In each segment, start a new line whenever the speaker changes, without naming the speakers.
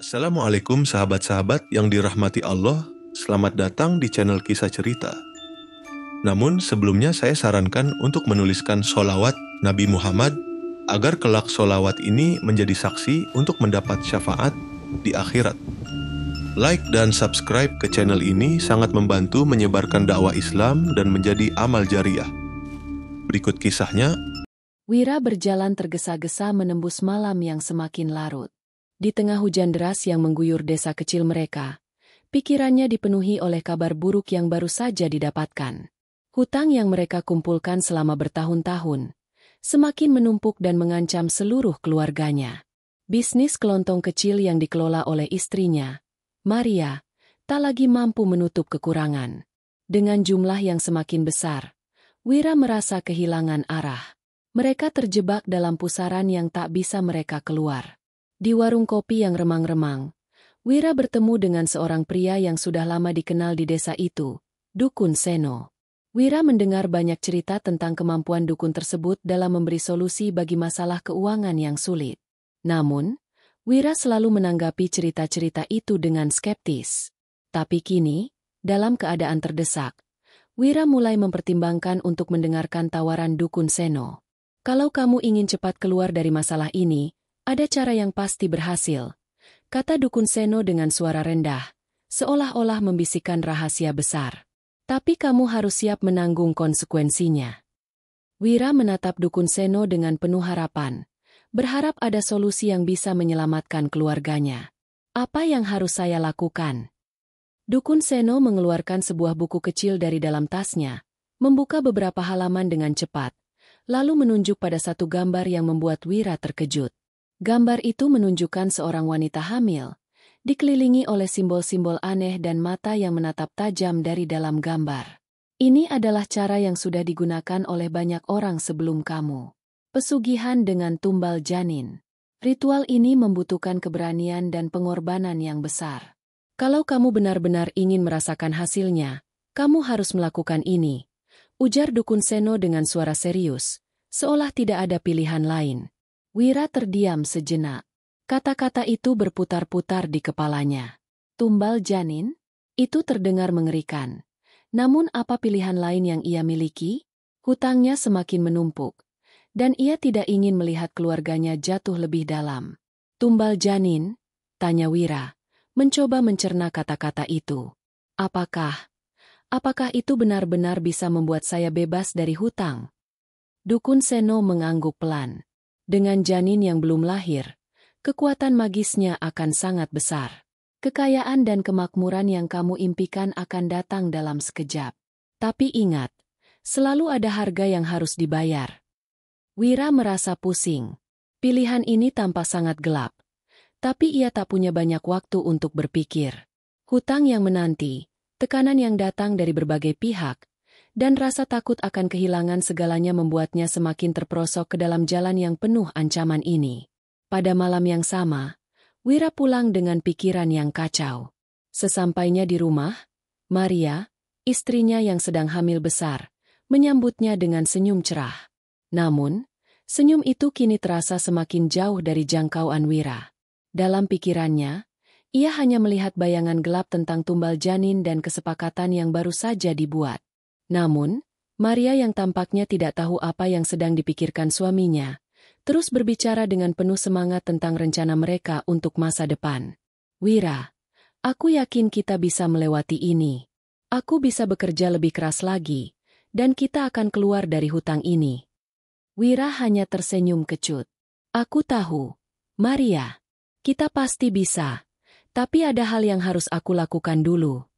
Assalamualaikum sahabat-sahabat yang dirahmati Allah, selamat datang di channel Kisah Cerita. Namun sebelumnya saya sarankan untuk menuliskan sholawat Nabi Muhammad agar kelak sholawat ini menjadi saksi untuk mendapat syafaat di akhirat. Like dan subscribe ke channel ini sangat membantu menyebarkan dakwah Islam dan menjadi amal jariah. Berikut kisahnya.
Wira berjalan tergesa-gesa menembus malam yang semakin larut. Di tengah hujan deras yang mengguyur desa kecil mereka, pikirannya dipenuhi oleh kabar buruk yang baru saja didapatkan. Hutang yang mereka kumpulkan selama bertahun-tahun semakin menumpuk dan mengancam seluruh keluarganya. Bisnis kelontong kecil yang dikelola oleh istrinya, Maria, tak lagi mampu menutup kekurangan. Dengan jumlah yang semakin besar, Wira merasa kehilangan arah. Mereka terjebak dalam pusaran yang tak bisa mereka keluar. Di warung kopi yang remang-remang, Wira bertemu dengan seorang pria yang sudah lama dikenal di desa itu, Dukun Seno. Wira mendengar banyak cerita tentang kemampuan dukun tersebut dalam memberi solusi bagi masalah keuangan yang sulit. Namun, Wira selalu menanggapi cerita-cerita itu dengan skeptis. Tapi kini, dalam keadaan terdesak, Wira mulai mempertimbangkan untuk mendengarkan tawaran Dukun Seno. Kalau kamu ingin cepat keluar dari masalah ini, ada cara yang pasti berhasil, kata Dukun Seno dengan suara rendah, seolah-olah membisikkan rahasia besar. Tapi kamu harus siap menanggung konsekuensinya. Wira menatap Dukun Seno dengan penuh harapan, berharap ada solusi yang bisa menyelamatkan keluarganya. Apa yang harus saya lakukan? Dukun Seno mengeluarkan sebuah buku kecil dari dalam tasnya, membuka beberapa halaman dengan cepat, lalu menunjuk pada satu gambar yang membuat Wira terkejut. Gambar itu menunjukkan seorang wanita hamil, dikelilingi oleh simbol-simbol aneh dan mata yang menatap tajam dari dalam gambar. Ini adalah cara yang sudah digunakan oleh banyak orang sebelum kamu. Pesugihan dengan tumbal janin. Ritual ini membutuhkan keberanian dan pengorbanan yang besar. Kalau kamu benar-benar ingin merasakan hasilnya, kamu harus melakukan ini, ujar Dukun Seno dengan suara serius, seolah tidak ada pilihan lain. Wira terdiam sejenak. Kata-kata itu berputar-putar di kepalanya. Tumbal janin? Itu terdengar mengerikan. Namun apa pilihan lain yang ia miliki? Hutangnya semakin menumpuk, dan ia tidak ingin melihat keluarganya jatuh lebih dalam. Tumbal janin? Tanya Wira, mencoba mencerna kata-kata itu. Apakah itu benar-benar bisa membuat saya bebas dari hutang? Dukun Seno mengangguk pelan. Dengan janin yang belum lahir, kekuatan magisnya akan sangat besar. Kekayaan dan kemakmuran yang kamu impikan akan datang dalam sekejap. Tapi ingat, selalu ada harga yang harus dibayar. Wira merasa pusing. Pilihan ini tampak sangat gelap. Tapi ia tak punya banyak waktu untuk berpikir. Hutang yang menanti, tekanan yang datang dari berbagai pihak, dan rasa takut akan kehilangan segalanya membuatnya semakin terperosok ke dalam jalan yang penuh ancaman ini. Pada malam yang sama, Wira pulang dengan pikiran yang kacau. Sesampainya di rumah, Maria, istrinya yang sedang hamil besar, menyambutnya dengan senyum cerah. Namun, senyum itu kini terasa semakin jauh dari jangkauan Wira. Dalam pikirannya, ia hanya melihat bayangan gelap tentang tumbal janin dan kesepakatan yang baru saja dibuat. Namun, Maria yang tampaknya tidak tahu apa yang sedang dipikirkan suaminya, terus berbicara dengan penuh semangat tentang rencana mereka untuk masa depan. Wira, aku yakin kita bisa melewati ini. Aku bisa bekerja lebih keras lagi, dan kita akan keluar dari hutang ini. Wira hanya tersenyum kecut. Aku tahu, Maria, kita pasti bisa, tapi ada hal yang harus aku lakukan dulu.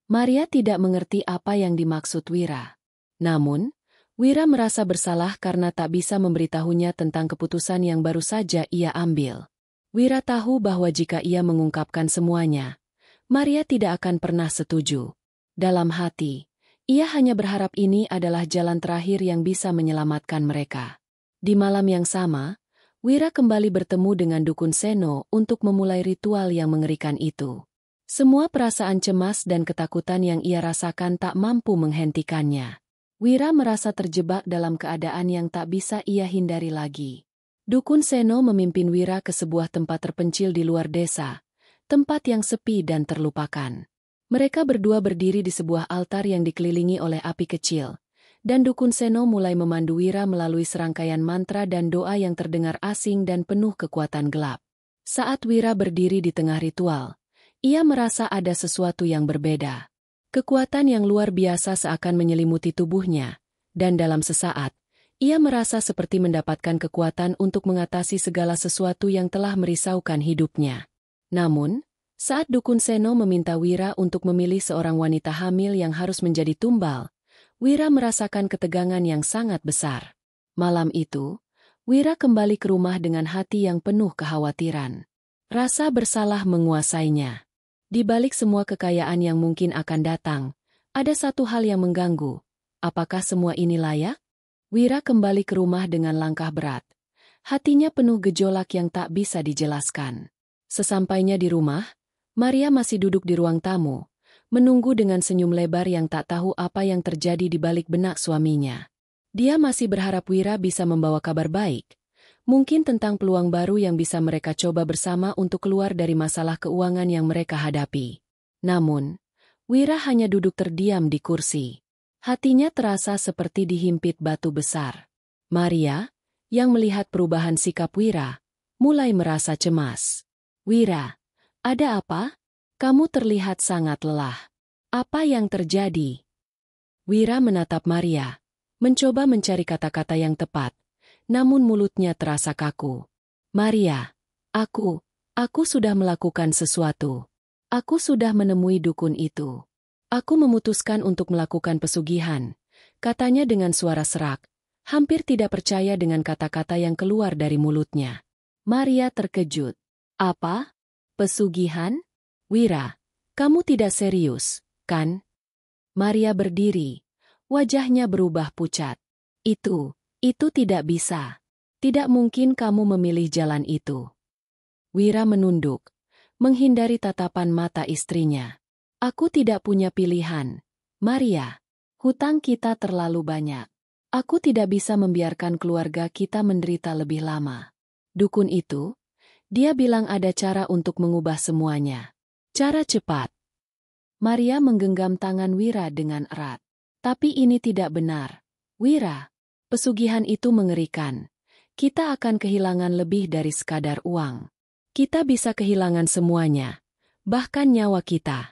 Maria tidak mengerti apa yang dimaksud Wira. Namun, Wira merasa bersalah karena tak bisa memberitahunya tentang keputusan yang baru saja ia ambil. Wira tahu bahwa jika ia mengungkapkan semuanya, Maria tidak akan pernah setuju. Dalam hati, ia hanya berharap ini adalah jalan terakhir yang bisa menyelamatkan mereka. Di malam yang sama, Wira kembali bertemu dengan Dukun Seno untuk memulai ritual yang mengerikan itu. Semua perasaan cemas dan ketakutan yang ia rasakan tak mampu menghentikannya. Wira merasa terjebak dalam keadaan yang tak bisa ia hindari lagi. Dukun Seno memimpin Wira ke sebuah tempat terpencil di luar desa, tempat yang sepi dan terlupakan. Mereka berdua berdiri di sebuah altar yang dikelilingi oleh api kecil, dan Dukun Seno mulai memandu Wira melalui serangkaian mantra dan doa yang terdengar asing dan penuh kekuatan gelap. Saat Wira berdiri di tengah ritual, ia merasa ada sesuatu yang berbeda. Kekuatan yang luar biasa seakan menyelimuti tubuhnya, dan dalam sesaat, ia merasa seperti mendapatkan kekuatan untuk mengatasi segala sesuatu yang telah merisaukan hidupnya. Namun, saat Dukun Seno meminta Wira untuk memilih seorang wanita hamil yang harus menjadi tumbal, Wira merasakan ketegangan yang sangat besar. Malam itu, Wira kembali ke rumah dengan hati yang penuh kekhawatiran. Rasa bersalah menguasainya. Di balik semua kekayaan yang mungkin akan datang, ada satu hal yang mengganggu. Apakah semua ini layak? Wira kembali ke rumah dengan langkah berat. Hatinya penuh gejolak yang tak bisa dijelaskan. Sesampainya di rumah, Maria masih duduk di ruang tamu, menunggu dengan senyum lebar yang tak tahu apa yang terjadi di balik benak suaminya. Dia masih berharap Wira bisa membawa kabar baik, mungkin tentang peluang baru yang bisa mereka coba bersama untuk keluar dari masalah keuangan yang mereka hadapi. Namun, Wira hanya duduk terdiam di kursi. Hatinya terasa seperti dihimpit batu besar. Maria, yang melihat perubahan sikap Wira, mulai merasa cemas. "Wira, ada apa? Kamu terlihat sangat lelah. Apa yang terjadi?" Wira menatap Maria, mencoba mencari kata-kata yang tepat, namun mulutnya terasa kaku. "Maria, aku sudah melakukan sesuatu. Aku sudah menemui dukun itu. Aku memutuskan untuk melakukan pesugihan," katanya dengan suara serak, hampir tidak percaya dengan kata-kata yang keluar dari mulutnya. Maria terkejut. "Apa? Pesugihan? Wira, kamu tidak serius, kan?" Maria berdiri. Wajahnya berubah pucat. Itu tidak bisa. Tidak mungkin kamu memilih jalan itu." Wira menunduk, menghindari tatapan mata istrinya. "Aku tidak punya pilihan. Maria, hutang kita terlalu banyak. Aku tidak bisa membiarkan keluarga kita menderita lebih lama." Dukun itu, dia bilang ada cara untuk mengubah semuanya. Cara cepat. Maria menggenggam tangan Wira dengan erat. "Tapi ini tidak benar. Wira, pesugihan itu mengerikan. Kita akan kehilangan lebih dari sekadar uang. Kita bisa kehilangan semuanya, bahkan nyawa kita."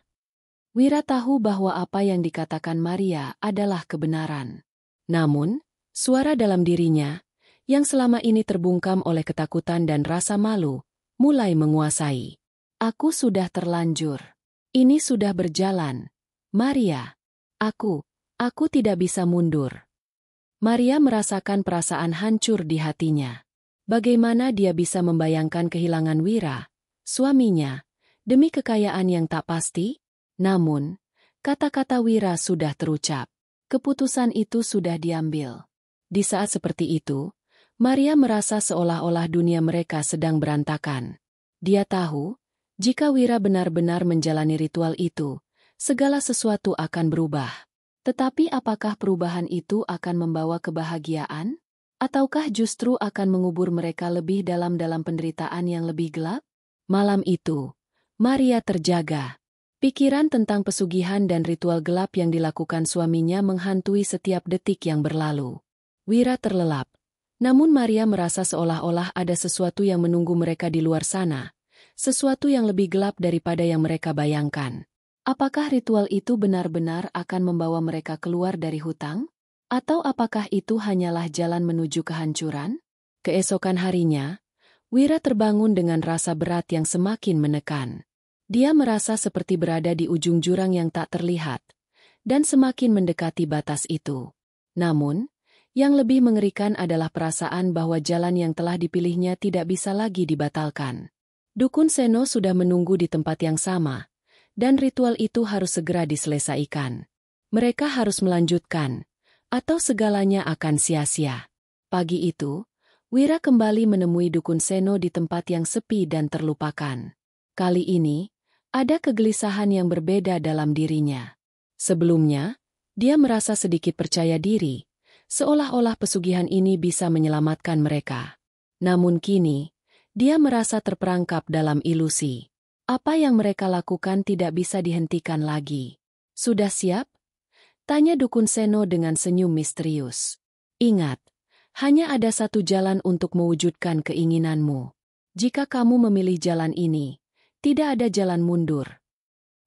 Wira tahu bahwa apa yang dikatakan Maria adalah kebenaran. Namun, suara dalam dirinya, yang selama ini terbungkam oleh ketakutan dan rasa malu, mulai menguasai. "Aku sudah terlanjur. Ini sudah berjalan. Maria, aku tidak bisa mundur." Maria merasakan perasaan hancur di hatinya. Bagaimana dia bisa membayangkan kehilangan Wira, suaminya, demi kekayaan yang tak pasti? Namun, kata-kata Wira sudah terucap. Keputusan itu sudah diambil. Di saat seperti itu, Maria merasa seolah-olah dunia mereka sedang berantakan. Dia tahu, jika Wira benar-benar menjalani ritual itu, segala sesuatu akan berubah. Tetapi apakah perubahan itu akan membawa kebahagiaan? Ataukah justru akan mengubur mereka lebih dalam penderitaan yang lebih gelap? Malam itu, Maria terjaga. Pikiran tentang pesugihan dan ritual gelap yang dilakukan suaminya menghantui setiap detik yang berlalu. Wira terlelap. Namun Maria merasa seolah-olah ada sesuatu yang menunggu mereka di luar sana. Sesuatu yang lebih gelap daripada yang mereka bayangkan. Apakah ritual itu benar-benar akan membawa mereka keluar dari hutang? Atau apakah itu hanyalah jalan menuju kehancuran? Keesokan harinya, Wira terbangun dengan rasa berat yang semakin menekan. Dia merasa seperti berada di ujung jurang yang tak terlihat, dan semakin mendekati batas itu. Namun, yang lebih mengerikan adalah perasaan bahwa jalan yang telah dipilihnya tidak bisa lagi dibatalkan. Dukun Seno sudah menunggu di tempat yang sama, dan ritual itu harus segera diselesaikan. Mereka harus melanjutkan, atau segalanya akan sia-sia. Pagi itu, Wira kembali menemui Dukun Seno di tempat yang sepi dan terlupakan. Kali ini, ada kegelisahan yang berbeda dalam dirinya. Sebelumnya, dia merasa sedikit percaya diri, seolah-olah pesugihan ini bisa menyelamatkan mereka. Namun kini, dia merasa terperangkap dalam ilusi. Apa yang mereka lakukan tidak bisa dihentikan lagi. Sudah siap? Tanya Dukun Seno dengan senyum misterius. Ingat, hanya ada satu jalan untuk mewujudkan keinginanmu. Jika kamu memilih jalan ini, tidak ada jalan mundur.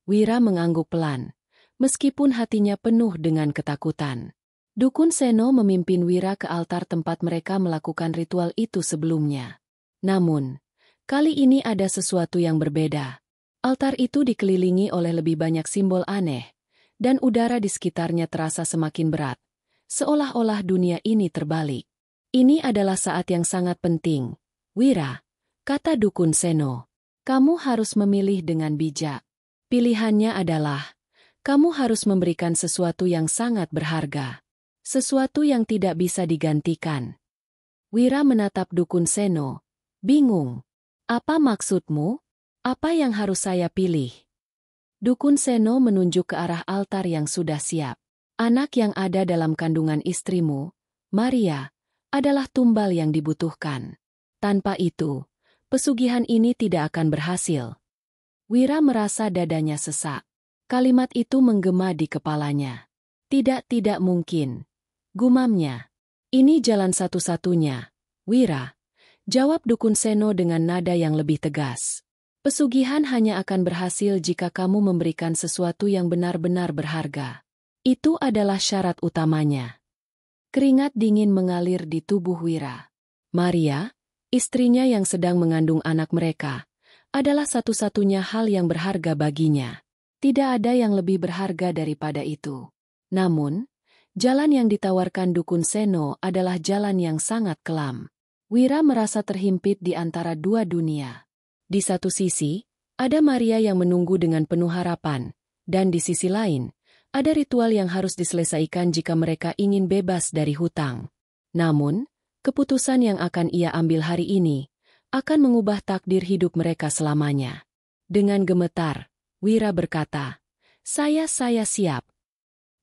Wira mengangguk pelan, meskipun hatinya penuh dengan ketakutan. Dukun Seno memimpin Wira ke altar tempat mereka melakukan ritual itu sebelumnya. Namun, kali ini ada sesuatu yang berbeda. Altar itu dikelilingi oleh lebih banyak simbol aneh, dan udara di sekitarnya terasa semakin berat, seolah-olah dunia ini terbalik. Ini adalah saat yang sangat penting. Wira, kata Dukun Seno, kamu harus memilih dengan bijak. Pilihannya adalah, kamu harus memberikan sesuatu yang sangat berharga. Sesuatu yang tidak bisa digantikan. Wira menatap Dukun Seno, bingung. Apa maksudmu? Apa yang harus saya pilih? Dukun Seno menunjuk ke arah altar yang sudah siap. Anak yang ada dalam kandungan istrimu, Maria, adalah tumbal yang dibutuhkan. Tanpa itu, pesugihan ini tidak akan berhasil. Wira merasa dadanya sesak. Kalimat itu menggema di kepalanya. Tidak mungkin. Gumamnya. Ini jalan satu-satunya. Wira, jawab Dukun Seno dengan nada yang lebih tegas. Pesugihan hanya akan berhasil jika kamu memberikan sesuatu yang benar-benar berharga. Itu adalah syarat utamanya. Keringat dingin mengalir di tubuh Wira. Maria, istrinya yang sedang mengandung anak mereka, adalah satu-satunya hal yang berharga baginya. Tidak ada yang lebih berharga daripada itu. Namun, jalan yang ditawarkan Dukun Seno adalah jalan yang sangat kelam. Wira merasa terhimpit di antara dua dunia. Di satu sisi, ada Maria yang menunggu dengan penuh harapan, dan di sisi lain, ada ritual yang harus diselesaikan jika mereka ingin bebas dari hutang. Namun, keputusan yang akan ia ambil hari ini akan mengubah takdir hidup mereka selamanya. Dengan gemetar, Wira berkata, Saya siap."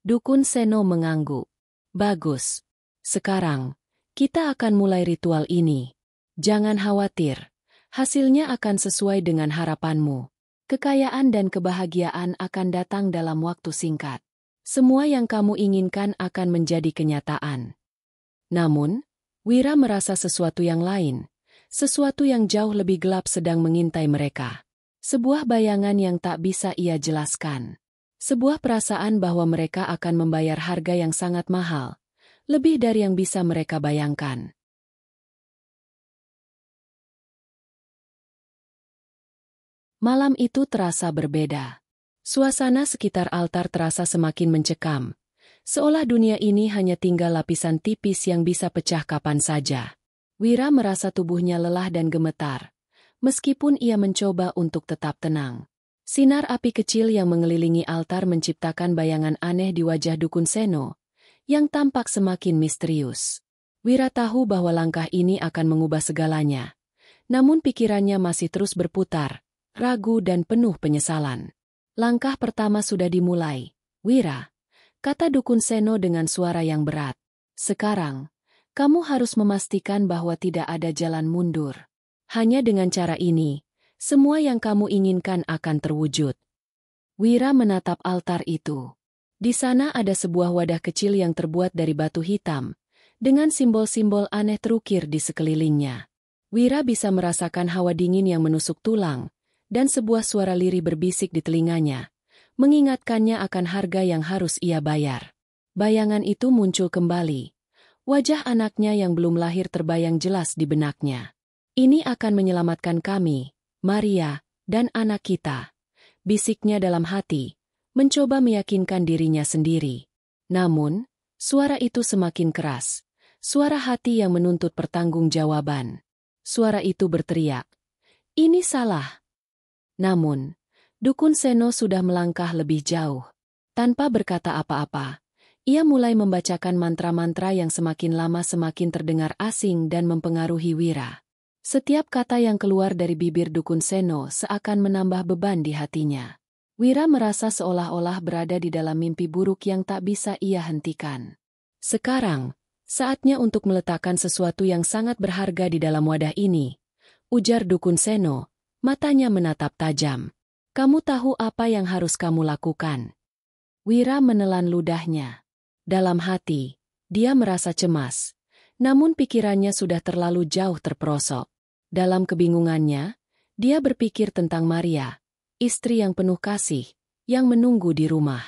Dukun Seno mengangguk. "Bagus. Sekarang, kita akan mulai ritual ini. Jangan khawatir, hasilnya akan sesuai dengan harapanmu. Kekayaan dan kebahagiaan akan datang dalam waktu singkat. Semua yang kamu inginkan akan menjadi kenyataan." Namun, Wira merasa sesuatu yang lain, sesuatu yang jauh lebih gelap sedang mengintai mereka. Sebuah bayangan yang tak bisa ia jelaskan. Sebuah perasaan bahwa mereka akan membayar harga yang sangat mahal, lebih dari yang bisa mereka bayangkan. Malam itu terasa berbeda. Suasana sekitar altar terasa semakin mencekam, seolah dunia ini hanya tinggal lapisan tipis yang bisa pecah kapan saja. Wira merasa tubuhnya lelah dan gemetar, meskipun ia mencoba untuk tetap tenang. Sinar api kecil yang mengelilingi altar menciptakan bayangan aneh di wajah Dukun Seno, yang tampak semakin misterius. Wira tahu bahwa langkah ini akan mengubah segalanya. Namun pikirannya masih terus berputar, ragu dan penuh penyesalan. "Langkah pertama sudah dimulai, Wira," kata Dukun Seno dengan suara yang berat. "Sekarang, kamu harus memastikan bahwa tidak ada jalan mundur. Hanya dengan cara ini, semua yang kamu inginkan akan terwujud." Wira menatap altar itu. Di sana ada sebuah wadah kecil yang terbuat dari batu hitam, dengan simbol-simbol aneh terukir di sekelilingnya. Wira bisa merasakan hawa dingin yang menusuk tulang, dan sebuah suara lirih berbisik di telinganya, mengingatkannya akan harga yang harus ia bayar. Bayangan itu muncul kembali. Wajah anaknya yang belum lahir terbayang jelas di benaknya. "Ini akan menyelamatkan kami, Maria, dan anak kita," bisiknya dalam hati, mencoba meyakinkan dirinya sendiri. Namun, suara itu semakin keras. Suara hati yang menuntut pertanggungjawaban. Suara itu berteriak, "Ini salah." Namun, Dukun Seno sudah melangkah lebih jauh. Tanpa berkata apa-apa, ia mulai membacakan mantra-mantra yang semakin lama semakin terdengar asing dan mempengaruhi Wira. Setiap kata yang keluar dari bibir Dukun Seno seakan menambah beban di hatinya. Wira merasa seolah-olah berada di dalam mimpi buruk yang tak bisa ia hentikan. "Sekarang, saatnya untuk meletakkan sesuatu yang sangat berharga di dalam wadah ini," ujar Dukun Seno, Matanya menatap tajam. Kamu tahu apa yang harus kamu lakukan? Wira menelan ludahnya. Dalam hati, dia merasa cemas. Namun pikirannya sudah terlalu jauh terperosok. Dalam kebingungannya, dia berpikir tentang Maria, istri yang penuh kasih, yang menunggu di rumah.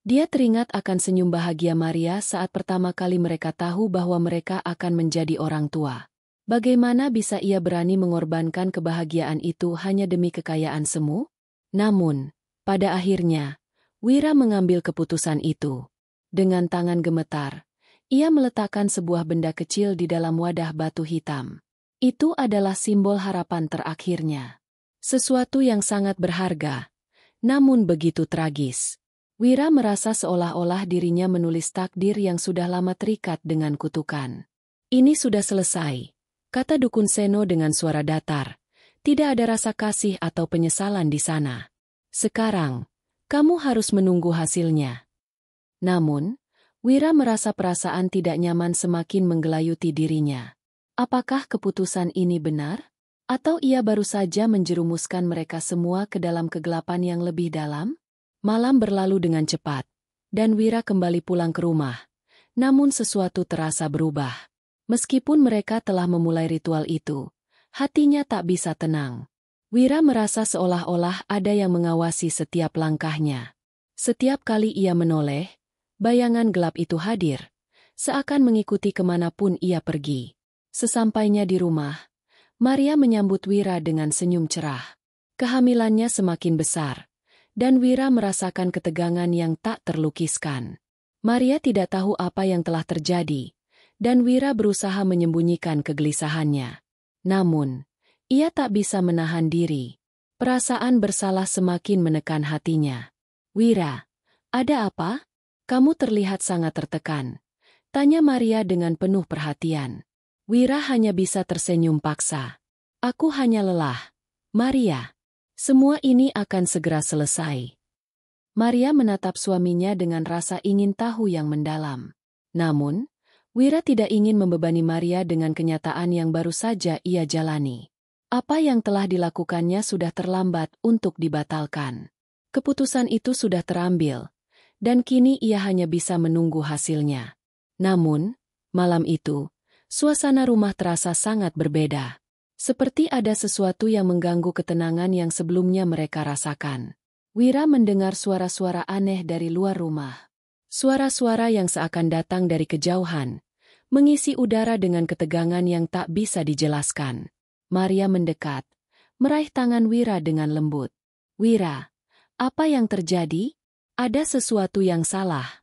Dia teringat akan senyum bahagia Maria saat pertama kali mereka tahu bahwa mereka akan menjadi orang tua. Bagaimana bisa ia berani mengorbankan kebahagiaan itu hanya demi kekayaan semu? Namun, pada akhirnya, Wira mengambil keputusan itu. Dengan tangan gemetar, ia meletakkan sebuah benda kecil di dalam wadah batu hitam. Itu adalah simbol harapan terakhirnya. Sesuatu yang sangat berharga, namun begitu tragis. Wira merasa seolah-olah dirinya menulis takdir yang sudah lama terikat dengan kutukan. Ini sudah selesai, kata Dukun Seno dengan suara datar. Tidak ada rasa kasih atau penyesalan di sana. Sekarang, kamu harus menunggu hasilnya. Namun, Wira merasa perasaan tidak nyaman semakin menggelayuti dirinya. Apakah keputusan ini benar? Atau ia baru saja menjerumuskan mereka semua ke dalam kegelapan yang lebih dalam? Malam berlalu dengan cepat, dan Wira kembali pulang ke rumah. Namun sesuatu terasa berubah. Meskipun mereka telah memulai ritual itu, hatinya tak bisa tenang. Wira merasa seolah-olah ada yang mengawasi setiap langkahnya. Setiap kali ia menoleh, bayangan gelap itu hadir, seakan mengikuti kemanapun ia pergi. Sesampainya di rumah, Maria menyambut Wira dengan senyum cerah. Kehamilannya semakin besar, dan Wira merasakan ketegangan yang tak terlukiskan. Maria tidak tahu apa yang telah terjadi, dan Wira berusaha menyembunyikan kegelisahannya. Namun, ia tak bisa menahan diri. Perasaan bersalah semakin menekan hatinya. Wira, ada apa? Kamu terlihat sangat tertekan, tanya Maria dengan penuh perhatian. Wira hanya bisa tersenyum paksa. Aku hanya lelah, Maria. Semua ini akan segera selesai. Maria menatap suaminya dengan rasa ingin tahu yang mendalam. Namun, Wira tidak ingin membebani Maria dengan kenyataan yang baru saja ia jalani. Apa yang telah dilakukannya sudah terlambat untuk dibatalkan. Keputusan itu sudah terambil, dan kini ia hanya bisa menunggu hasilnya. Namun, malam itu, suasana rumah terasa sangat berbeda. Seperti ada sesuatu yang mengganggu ketenangan yang sebelumnya mereka rasakan. Wira mendengar suara-suara aneh dari luar rumah. Suara-suara yang seakan datang dari kejauhan, mengisi udara dengan ketegangan yang tak bisa dijelaskan. Maria mendekat, meraih tangan Wira dengan lembut. Wira, apa yang terjadi? Ada sesuatu yang salah.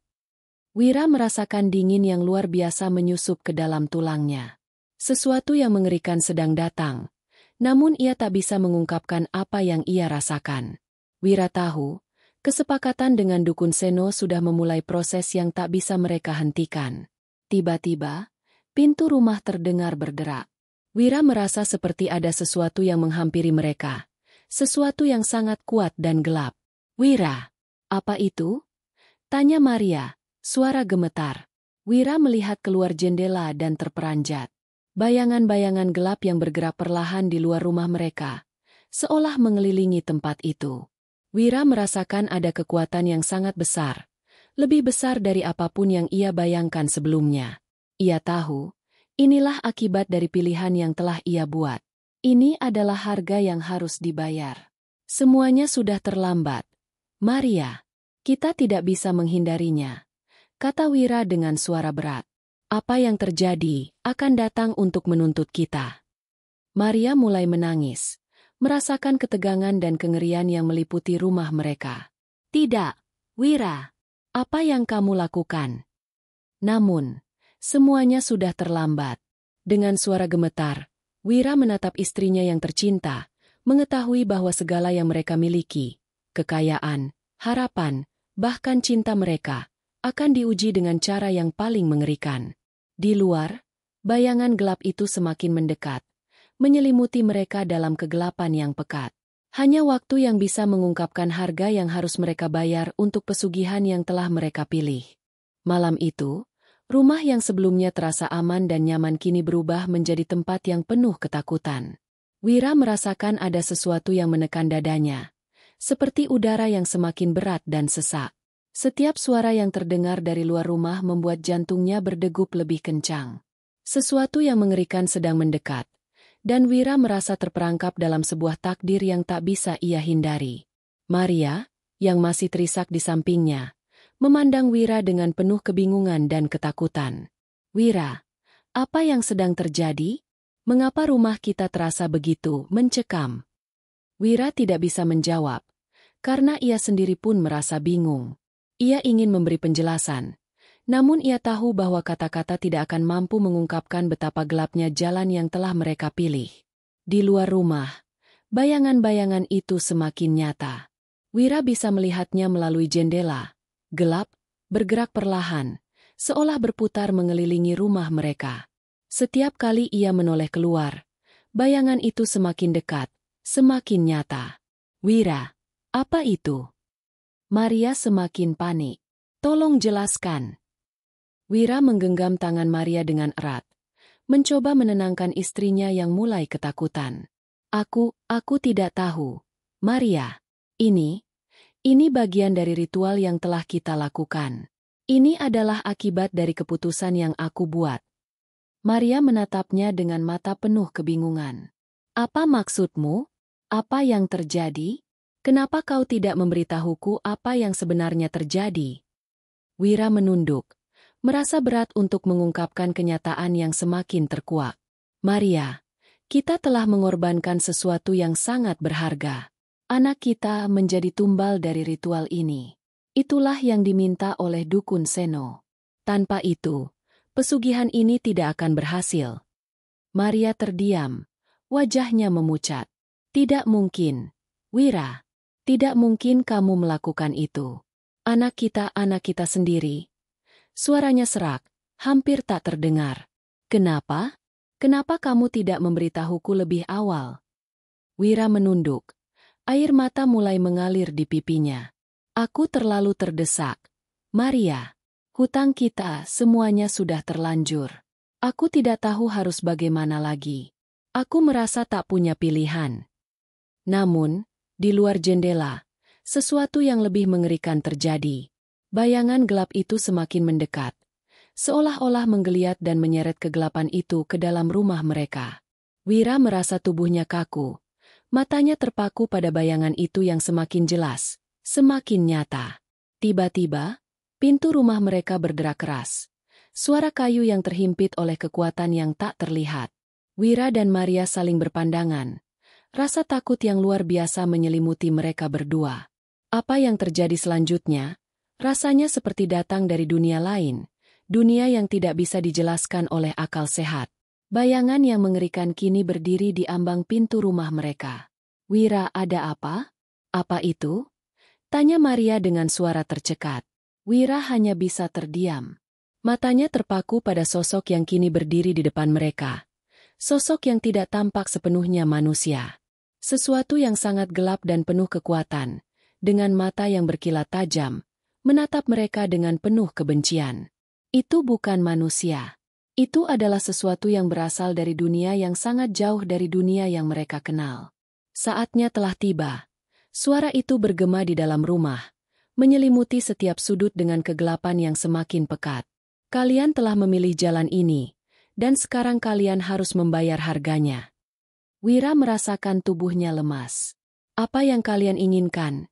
Wira merasakan dingin yang luar biasa menyusup ke dalam tulangnya. Sesuatu yang mengerikan sedang datang, namun ia tak bisa mengungkapkan apa yang ia rasakan. Wira tahu, kesepakatan dengan Dukun Seno sudah memulai proses yang tak bisa mereka hentikan. Tiba-tiba, pintu rumah terdengar berderak. Wira merasa seperti ada sesuatu yang menghampiri mereka. Sesuatu yang sangat kuat dan gelap. Wira, apa itu? Tanya Maria, suara gemetar. Wira melihat keluar jendela dan terperanjat. Bayangan-bayangan gelap yang bergerak perlahan di luar rumah mereka, seolah mengelilingi tempat itu. Wira merasakan ada kekuatan yang sangat besar, lebih besar dari apapun yang ia bayangkan sebelumnya. Ia tahu, inilah akibat dari pilihan yang telah ia buat. Ini adalah harga yang harus dibayar. Semuanya sudah terlambat. Maria, kita tidak bisa menghindarinya, kata Wira dengan suara berat. Apa yang terjadi akan datang untuk menuntut kita. Maria mulai menangis, merasakan ketegangan dan kengerian yang meliputi rumah mereka. Tidak, Wira, apa yang kamu lakukan? Namun, semuanya sudah terlambat. Dengan suara gemetar, Wira menatap istrinya yang tercinta, mengetahui bahwa segala yang mereka miliki, kekayaan, harapan, bahkan cinta mereka, akan diuji dengan cara yang paling mengerikan. Di luar, bayangan gelap itu semakin mendekat, menyelimuti mereka dalam kegelapan yang pekat. Hanya waktu yang bisa mengungkapkan harga yang harus mereka bayar untuk pesugihan yang telah mereka pilih. Malam itu, rumah yang sebelumnya terasa aman dan nyaman kini berubah menjadi tempat yang penuh ketakutan. Wira merasakan ada sesuatu yang menekan dadanya, seperti udara yang semakin berat dan sesak. Setiap suara yang terdengar dari luar rumah membuat jantungnya berdegup lebih kencang. Sesuatu yang mengerikan sedang mendekat, dan Wira merasa terperangkap dalam sebuah takdir yang tak bisa ia hindari. Maria, yang masih terisak di sampingnya, memandang Wira dengan penuh kebingungan dan ketakutan. "Wira, apa yang sedang terjadi? Mengapa rumah kita terasa begitu mencekam?" Wira tidak bisa menjawab, karena ia sendiri pun merasa bingung. Ia ingin memberi penjelasan, namun ia tahu bahwa kata-kata tidak akan mampu mengungkapkan betapa gelapnya jalan yang telah mereka pilih. Di luar rumah, bayangan-bayangan itu semakin nyata. Wira bisa melihatnya melalui jendela, gelap, bergerak perlahan, seolah berputar mengelilingi rumah mereka. Setiap kali ia menoleh keluar, bayangan itu semakin dekat, semakin nyata. "Wira, apa itu?" Maria semakin panik. "Tolong jelaskan." Wira menggenggam tangan Maria dengan erat, mencoba menenangkan istrinya yang mulai ketakutan. Aku tidak tahu. Maria, ini bagian dari ritual yang telah kita lakukan. Ini adalah akibat dari keputusan yang aku buat." Maria menatapnya dengan mata penuh kebingungan. "Apa maksudmu? Apa yang terjadi? Kenapa kau tidak memberitahuku apa yang sebenarnya terjadi?" Wira menunduk, merasa berat untuk mengungkapkan kenyataan yang semakin terkuak. "Maria, kita telah mengorbankan sesuatu yang sangat berharga. Anak kita menjadi tumbal dari ritual ini. Itulah yang diminta oleh Dukun Seno. Tanpa itu, pesugihan ini tidak akan berhasil." Maria terdiam, wajahnya memucat. "Tidak mungkin, Wira. Tidak mungkin kamu melakukan itu. Anak kita sendiri." Suaranya serak, hampir tak terdengar. "Kenapa? Kenapa kamu tidak memberitahuku lebih awal?" Wira menunduk. Air mata mulai mengalir di pipinya. "Aku terlalu terdesak. Maria, hutang kita semuanya sudah terlanjur. Aku tidak tahu harus bagaimana lagi. Aku merasa tak punya pilihan." Namun, di luar jendela, sesuatu yang lebih mengerikan terjadi. Bayangan gelap itu semakin mendekat, seolah-olah menggeliat dan menyeret kegelapan itu ke dalam rumah mereka. Wira merasa tubuhnya kaku. Matanya terpaku pada bayangan itu yang semakin jelas, semakin nyata. Tiba-tiba, pintu rumah mereka berderak keras. Suara kayu yang terhimpit oleh kekuatan yang tak terlihat. Wira dan Maria saling berpandangan. Rasa takut yang luar biasa menyelimuti mereka berdua. Apa yang terjadi selanjutnya, rasanya seperti datang dari dunia lain, dunia yang tidak bisa dijelaskan oleh akal sehat. Bayangan yang mengerikan kini berdiri di ambang pintu rumah mereka. "Wira, ada apa? Apa itu?" tanya Maria dengan suara tercekat. Wira hanya bisa terdiam. Matanya terpaku pada sosok yang kini berdiri di depan mereka. Sosok yang tidak tampak sepenuhnya manusia. Sesuatu yang sangat gelap dan penuh kekuatan, dengan mata yang berkilat tajam, menatap mereka dengan penuh kebencian. Itu bukan manusia. Itu adalah sesuatu yang berasal dari dunia yang sangat jauh dari dunia yang mereka kenal. Saatnya telah tiba. Suara itu bergema di dalam rumah, menyelimuti setiap sudut dengan kegelapan yang semakin pekat. "Kalian telah memilih jalan ini, dan sekarang kalian harus membayar harganya." Wira merasakan tubuhnya lemas. "Apa yang kalian inginkan?"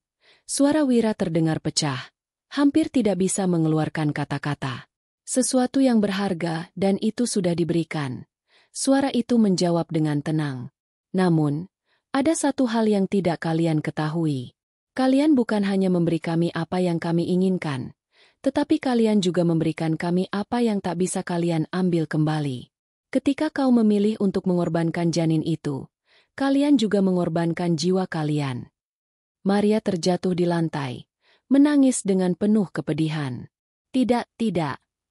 Suara Wira terdengar pecah, hampir tidak bisa mengeluarkan kata-kata. "Sesuatu yang berharga, dan itu sudah diberikan." Suara itu menjawab dengan tenang. "Namun, ada satu hal yang tidak kalian ketahui. Kalian bukan hanya memberi kami apa yang kami inginkan, tetapi kalian juga memberikan kami apa yang tak bisa kalian ambil kembali. Ketika kau memilih untuk mengorbankan janin itu, kalian juga mengorbankan jiwa kalian." Maria terjatuh di lantai, menangis dengan penuh kepedihan. Tidak.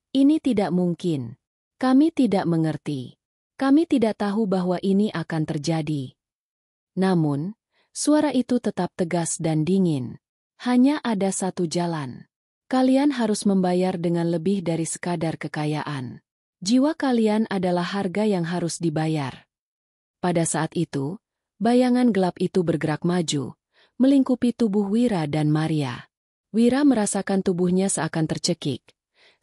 Ini tidak mungkin. Kami tidak mengerti. Kami tidak tahu bahwa ini akan terjadi." Namun, suara itu tetap tegas dan dingin. "Hanya ada satu jalan. Kalian harus membayar dengan lebih dari sekadar kekayaan. Jiwa kalian adalah harga yang harus dibayar." Pada saat itu, Bayangan gelap itu bergerak maju, melingkupi tubuh Wira dan Maria. Wira merasakan tubuhnya seakan tercekik,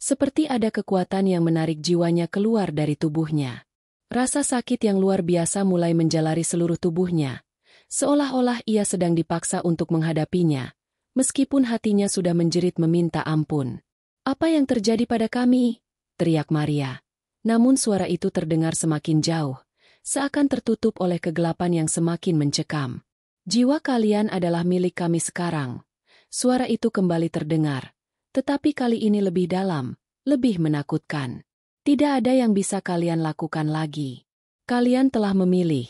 seperti ada kekuatan yang menarik jiwanya keluar dari tubuhnya. Rasa sakit yang luar biasa mulai menjalari seluruh tubuhnya, seolah-olah ia sedang dipaksa untuk menghadapinya, meskipun hatinya sudah menjerit meminta ampun. "Apa yang terjadi pada kami?" teriak Maria. Namun suara itu terdengar semakin jauh, seakan tertutup oleh kegelapan yang semakin mencekam. "Jiwa kalian adalah milik kami sekarang." Suara itu kembali terdengar, tetapi kali ini lebih dalam, lebih menakutkan. "Tidak ada yang bisa kalian lakukan lagi. Kalian telah memilih,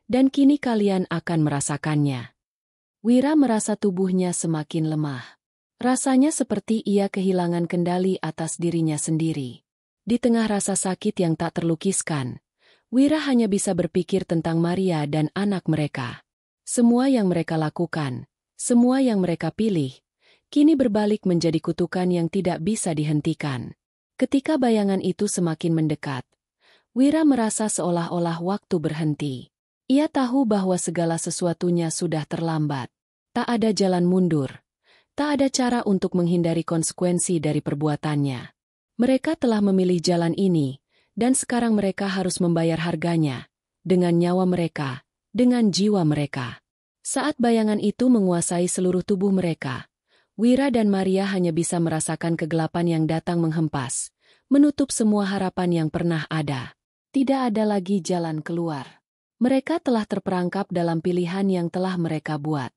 dan kini kalian akan merasakannya." Wira merasa tubuhnya semakin lemah. Rasanya seperti ia kehilangan kendali atas dirinya sendiri. Di tengah rasa sakit yang tak terlukiskan, Wira hanya bisa berpikir tentang Maria dan anak mereka. Semua yang mereka lakukan, semua yang mereka pilih, kini berbalik menjadi kutukan yang tidak bisa dihentikan. Ketika bayangan itu semakin mendekat, Wira merasa seolah-olah waktu berhenti. Ia tahu bahwa segala sesuatunya sudah terlambat. Tak ada jalan mundur. Tak ada cara untuk menghindari konsekuensi dari perbuatannya. Mereka telah memilih jalan ini, dan sekarang mereka harus membayar harganya, dengan nyawa mereka, dengan jiwa mereka. Saat bayangan itu menguasai seluruh tubuh mereka, Wira dan Maria hanya bisa merasakan kegelapan yang datang menghempas, menutup semua harapan yang pernah ada. Tidak ada lagi jalan keluar. Mereka telah terperangkap dalam pilihan yang telah mereka buat.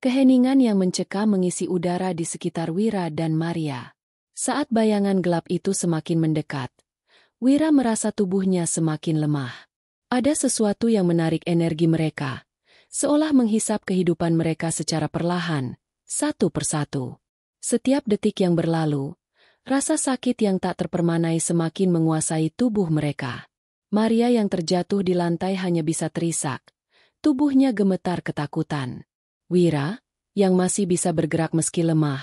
Keheningan yang mencekam mengisi udara di sekitar Wira dan Maria. Saat bayangan gelap itu semakin mendekat, Wira merasa tubuhnya semakin lemah. Ada sesuatu yang menarik energi mereka, seolah menghisap kehidupan mereka secara perlahan, satu persatu. Setiap detik yang berlalu, rasa sakit yang tak terpermanai semakin menguasai tubuh mereka. Maria yang terjatuh di lantai hanya bisa terisak. Tubuhnya gemetar ketakutan. Wira, yang masih bisa bergerak meski lemah,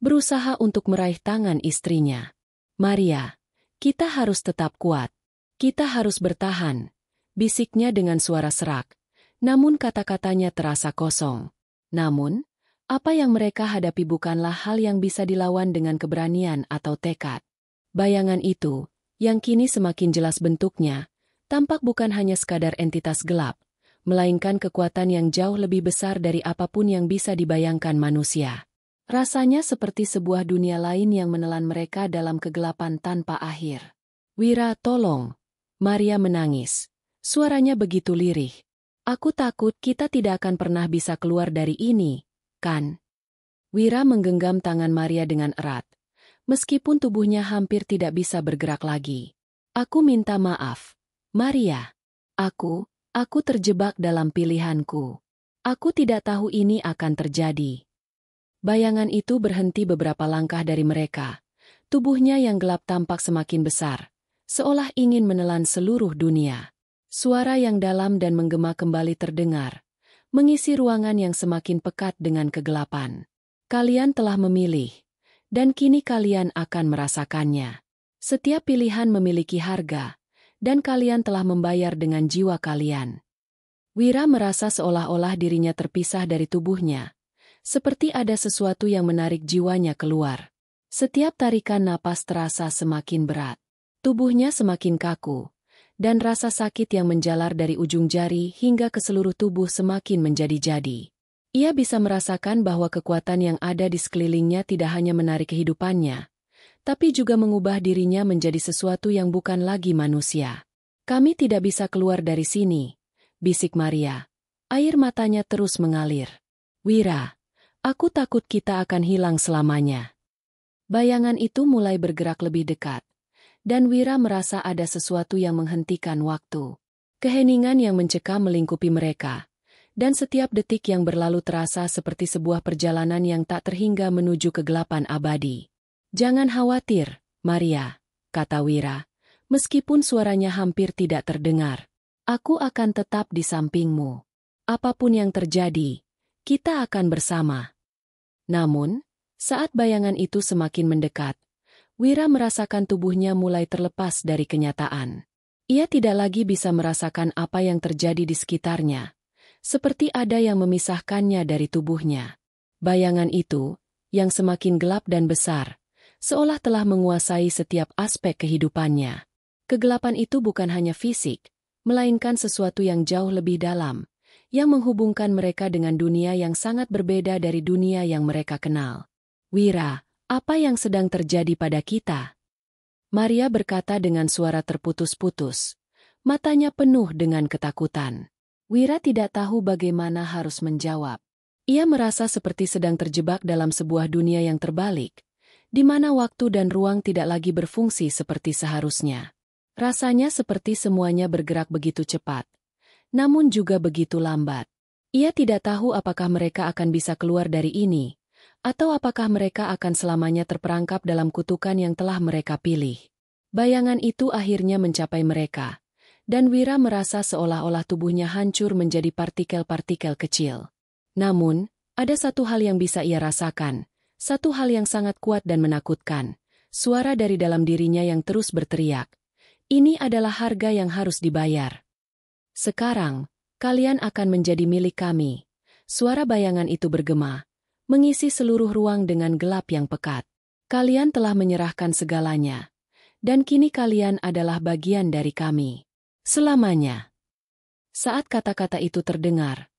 berusaha untuk meraih tangan istrinya. "Maria, kita harus tetap kuat. Kita harus bertahan," bisiknya dengan suara serak. Namun kata-katanya terasa kosong. Namun, apa yang mereka hadapi bukanlah hal yang bisa dilawan dengan keberanian atau tekad. Bayangan itu, yang kini semakin jelas bentuknya, tampak bukan hanya sekadar entitas gelap, melainkan kekuatan yang jauh lebih besar dari apapun yang bisa dibayangkan manusia. Rasanya seperti sebuah dunia lain yang menelan mereka dalam kegelapan tanpa akhir. "Wira, tolong!" Maria menangis. Suaranya begitu lirih. "Aku takut kita tidak akan pernah bisa keluar dari ini, kan?" Wira menggenggam tangan Maria dengan erat, meskipun tubuhnya hampir tidak bisa bergerak lagi. "Aku minta maaf, Maria. Aku terjebak dalam pilihanku. Aku tidak tahu ini akan terjadi." Bayangan itu berhenti beberapa langkah dari mereka. Tubuhnya yang gelap tampak semakin besar, seolah ingin menelan seluruh dunia. Suara yang dalam dan menggema kembali terdengar, mengisi ruangan yang semakin pekat dengan kegelapan. "Kalian telah memilih, dan kini kalian akan merasakannya. Setiap pilihan memiliki harga, dan kalian telah membayar dengan jiwa kalian." Wira merasa seolah-olah dirinya terpisah dari tubuhnya, seperti ada sesuatu yang menarik jiwanya keluar. Setiap tarikan napas terasa semakin berat. Tubuhnya semakin kaku, dan rasa sakit yang menjalar dari ujung jari hingga ke seluruh tubuh semakin menjadi-jadi. Ia bisa merasakan bahwa kekuatan yang ada di sekelilingnya tidak hanya menarik kehidupannya, tapi juga mengubah dirinya menjadi sesuatu yang bukan lagi manusia. "Kami tidak bisa keluar dari sini," bisik Maria. Air matanya terus mengalir. "Wira, aku takut kita akan hilang selamanya." Bayangan itu mulai bergerak lebih dekat, dan Wira merasa ada sesuatu yang menghentikan waktu. Keheningan yang mencekam melingkupi mereka, dan setiap detik yang berlalu terasa seperti sebuah perjalanan yang tak terhingga menuju kegelapan abadi. "Jangan khawatir, Maria," kata Wira, meskipun suaranya hampir tidak terdengar. "Aku akan tetap di sampingmu. Apapun yang terjadi, kita akan bersama." Namun, saat bayangan itu semakin mendekat, Wira merasakan tubuhnya mulai terlepas dari kenyataan. Ia tidak lagi bisa merasakan apa yang terjadi di sekitarnya. seperti ada yang memisahkannya dari tubuhnya. Bayangan itu, yang semakin gelap dan besar, seolah telah menguasai setiap aspek kehidupannya. Kegelapan itu bukan hanya fisik, melainkan sesuatu yang jauh lebih dalam, yang menghubungkan mereka dengan dunia yang sangat berbeda dari dunia yang mereka kenal. Wira, apa yang sedang terjadi pada kita? Maria berkata dengan suara terputus-putus. Matanya penuh dengan ketakutan. Wira tidak tahu bagaimana harus menjawab. Ia merasa seperti sedang terjebak dalam sebuah dunia yang terbalik, di mana waktu dan ruang tidak lagi berfungsi seperti seharusnya. Rasanya seperti semuanya bergerak begitu cepat, namun juga begitu lambat. Ia tidak tahu apakah mereka akan bisa keluar dari ini, atau apakah mereka akan selamanya terperangkap dalam kutukan yang telah mereka pilih. Bayangan itu akhirnya mencapai mereka, dan Wira merasa seolah-olah tubuhnya hancur menjadi partikel-partikel kecil. Namun, ada satu hal yang bisa ia rasakan, satu hal yang sangat kuat dan menakutkan, suara dari dalam dirinya yang terus berteriak. Ini adalah harga yang harus dibayar. Sekarang, kalian akan menjadi milik kami. Suara bayangan itu bergema, mengisi seluruh ruang dengan gelap yang pekat. Kalian telah menyerahkan segalanya, dan kini kalian adalah bagian dari kami. Selamanya. Saat kata-kata itu terdengar,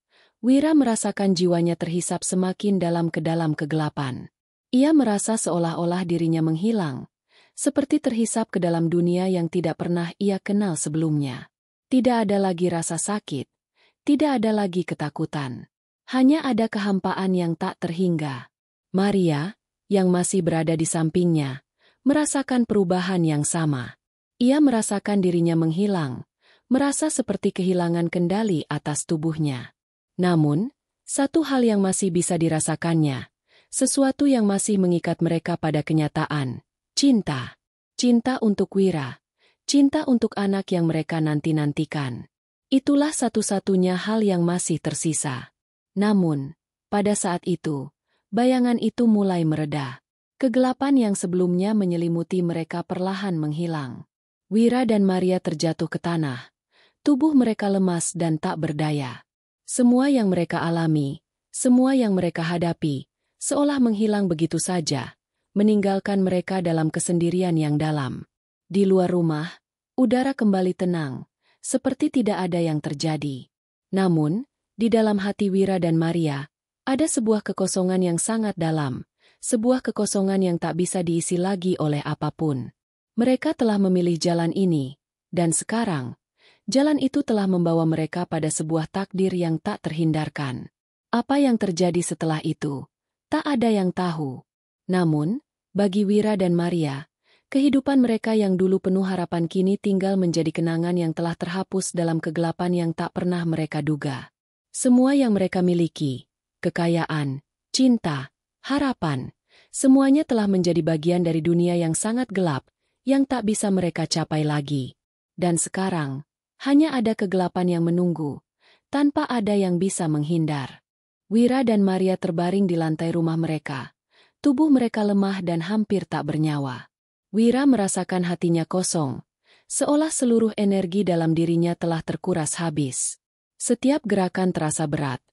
Wira merasakan jiwanya terhisap semakin dalam ke dalam kegelapan. Ia merasa seolah-olah dirinya menghilang, seperti terhisap ke dalam dunia yang tidak pernah ia kenal sebelumnya. Tidak ada lagi rasa sakit, tidak ada lagi ketakutan. Hanya ada kehampaan yang tak terhingga. Maria, yang masih berada di sampingnya, merasakan perubahan yang sama. Ia merasakan dirinya menghilang, merasa seperti kehilangan kendali atas tubuhnya. Namun, satu hal yang masih bisa dirasakannya, sesuatu yang masih mengikat mereka pada kenyataan, cinta. Cinta untuk Wira, cinta untuk anak yang mereka nanti-nantikan. Itulah satu-satunya hal yang masih tersisa. Namun, pada saat itu, bayangan itu mulai mereda. Kegelapan yang sebelumnya menyelimuti mereka perlahan menghilang. Wira dan Maria terjatuh ke tanah. Tubuh mereka lemas dan tak berdaya. Semua yang mereka alami, semua yang mereka hadapi, seolah menghilang begitu saja, meninggalkan mereka dalam kesendirian yang dalam. Di luar rumah, udara kembali tenang, seperti tidak ada yang terjadi. Namun, di dalam hati Wira dan Maria, ada sebuah kekosongan yang sangat dalam, sebuah kekosongan yang tak bisa diisi lagi oleh apapun. Mereka telah memilih jalan ini, dan sekarang, jalan itu telah membawa mereka pada sebuah takdir yang tak terhindarkan. Apa yang terjadi setelah itu, tak ada yang tahu. Namun, bagi Wira dan Maria, kehidupan mereka yang dulu penuh harapan kini tinggal menjadi kenangan yang telah terhapus dalam kegelapan yang tak pernah mereka duga. Semua yang mereka miliki, kekayaan, cinta, harapan, semuanya telah menjadi bagian dari dunia yang sangat gelap, yang tak bisa mereka capai lagi. Dan sekarang, hanya ada kegelapan yang menunggu, tanpa ada yang bisa menghindar. Wira dan Maria terbaring di lantai rumah mereka. Tubuh mereka lemah dan hampir tak bernyawa. Wira merasakan hatinya kosong, seolah seluruh energi dalam dirinya telah terkuras habis. Setiap gerakan terasa berat,